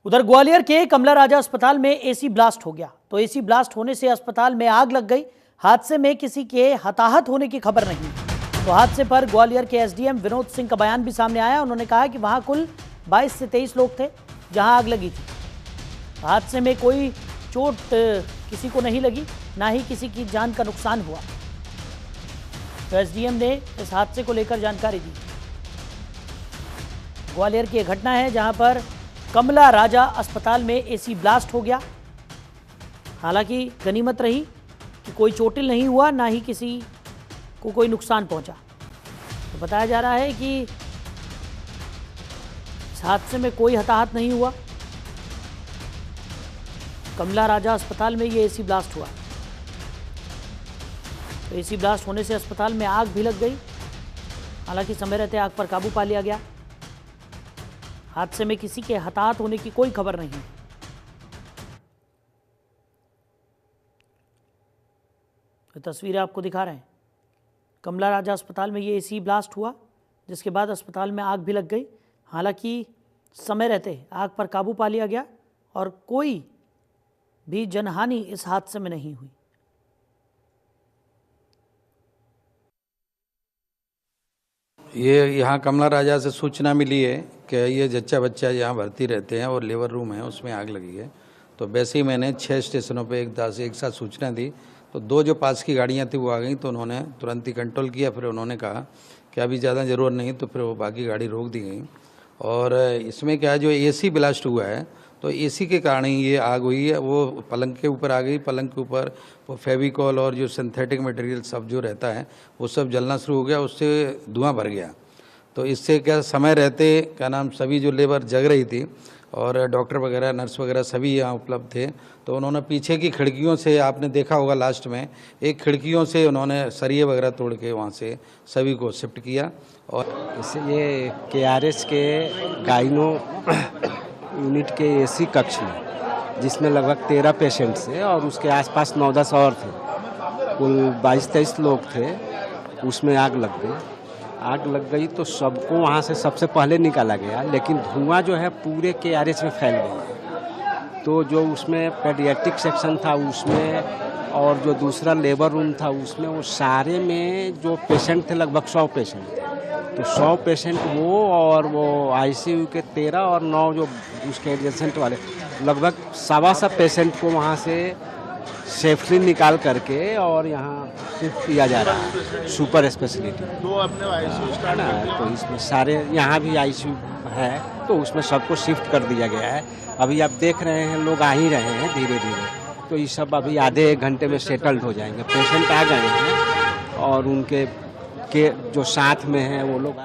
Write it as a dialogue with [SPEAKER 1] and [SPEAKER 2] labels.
[SPEAKER 1] उधर ग्वालियर के कमला राजा अस्पताल में एसी ब्लास्ट हो गया। तो एसी ब्लास्ट होने से अस्पताल में आग लग गई। हादसे में किसी के हताहत होने की खबर नहीं। तो हादसे पर ग्वालियर के एसडीएम विनोद सिंह का बयान भी सामने आया। उन्होंने कहा कि वहां कुल 22 से 23 लोग थे जहां आग लगी थी। हादसे में कोई चोट किसी को नहीं लगी, ना ही किसी की जान का नुकसान हुआ। तो एसडीएम ने इस हादसे को लेकर जानकारी दी। ग्वालियर की एक घटना है जहां पर कमला राजा अस्पताल में एसी ब्लास्ट हो गया। हालांकि गनीमत रही कि कोई चोटिल नहीं हुआ, ना ही किसी को कोई नुकसान पहुंचा। तो बताया जा रहा है कि इस हादसे में कोई हताहत नहीं हुआ। कमला राजा अस्पताल में ये एसी ब्लास्ट हुआ। तो एसी ब्लास्ट होने से अस्पताल में आग भी लग गई। हालांकि समय रहते आग पर काबू पा लिया गया। हादसे में किसी के हताहत होने की कोई खबर नहीं। तो तस्वीरें आपको दिखा रहे हैं। कमला राजा अस्पताल में ये एसी ब्लास्ट हुआ, जिसके बाद अस्पताल में आग भी लग गई। हालांकि समय रहते आग पर काबू पा लिया गया और कोई भी जनहानि इस हादसे में नहीं हुई।
[SPEAKER 2] ये यहाँ कमला राजा से सूचना मिली है कि ये जच्चा बच्चा यहाँ भर्ती रहते हैं और लेबर रूम है, उसमें आग लगी है। तो वैसे ही मैंने 6 स्टेशनों पे एक साथ सूचना दी। तो 2 जो पास की गाड़ियाँ थी वो आ गई। तो उन्होंने तुरंत ही कंट्रोल किया। फिर उन्होंने कहा कि अभी ज़्यादा ज़रूरत नहीं, तो फिर वो बाकी गाड़ी रोक दी गई। और इसमें क्या है, जो एसी ब्लास्ट हुआ है तो एसी के कारण ही ये आग हुई है। वो पलंग के ऊपर आ गई। पलंग के ऊपर वो फेविकॉल और जो सिंथेटिक मटेरियल सब जो रहता है वो सब जलना शुरू हो गया, उससे धुआं भर गया। तो इससे क्या समय रहते क्या नाम सभी जो लेबर जग रही थी और डॉक्टर वगैरह नर्स वगैरह सभी यहाँ उपलब्ध थे। तो उन्होंने पीछे की खिड़कियों से, आपने देखा होगा लास्ट में, एक खिड़कियों से उन्होंने सरिये वगैरह तोड़ के वहाँ से सभी को शिफ्ट किया। और
[SPEAKER 3] इससे ये KRS के गाइनो यूनिट के एसी कक्ष में, जिसमें लगभग 13 पेशेंट्स थे और उसके आसपास 9-10 और थे, कुल 22-23 लोग थे। उसमें आग लग गई। आग लग गई तो सबको वहाँ से सबसे पहले निकाला गया, लेकिन धुआं जो है पूरे KRS में फैल गया। तो जो उसमें पेडियाट्रिक सेक्शन था उसमें और जो दूसरा लेबर रूम था उसमें, वो सारे में जो पेशेंट थे लगभग 100 पेशेंट थे। तो 100 पेशेंट वो और वो ICU के 13 और 9 जो उसके एडजेसेंट वाले, लगभग 125 पेशेंट को वहाँ से सेफली निकाल करके और यहाँ शिफ्ट किया जा रहा है सुपर स्पेशलिटी।
[SPEAKER 4] 2 अपने ICU स्टार्ट है।
[SPEAKER 3] तो इसमें सारे यहाँ भी ICU है, तो उसमें सबको शिफ्ट कर दिया गया है। अभी आप देख रहे हैं लोग आ ही रहे हैं धीरे धीरे। तो ये सब अभी आधे 1 घंटे में सेटल्ड हो जाएंगे। पेशेंट आ गए हैं और उनके जो साथ में हैं वो लोग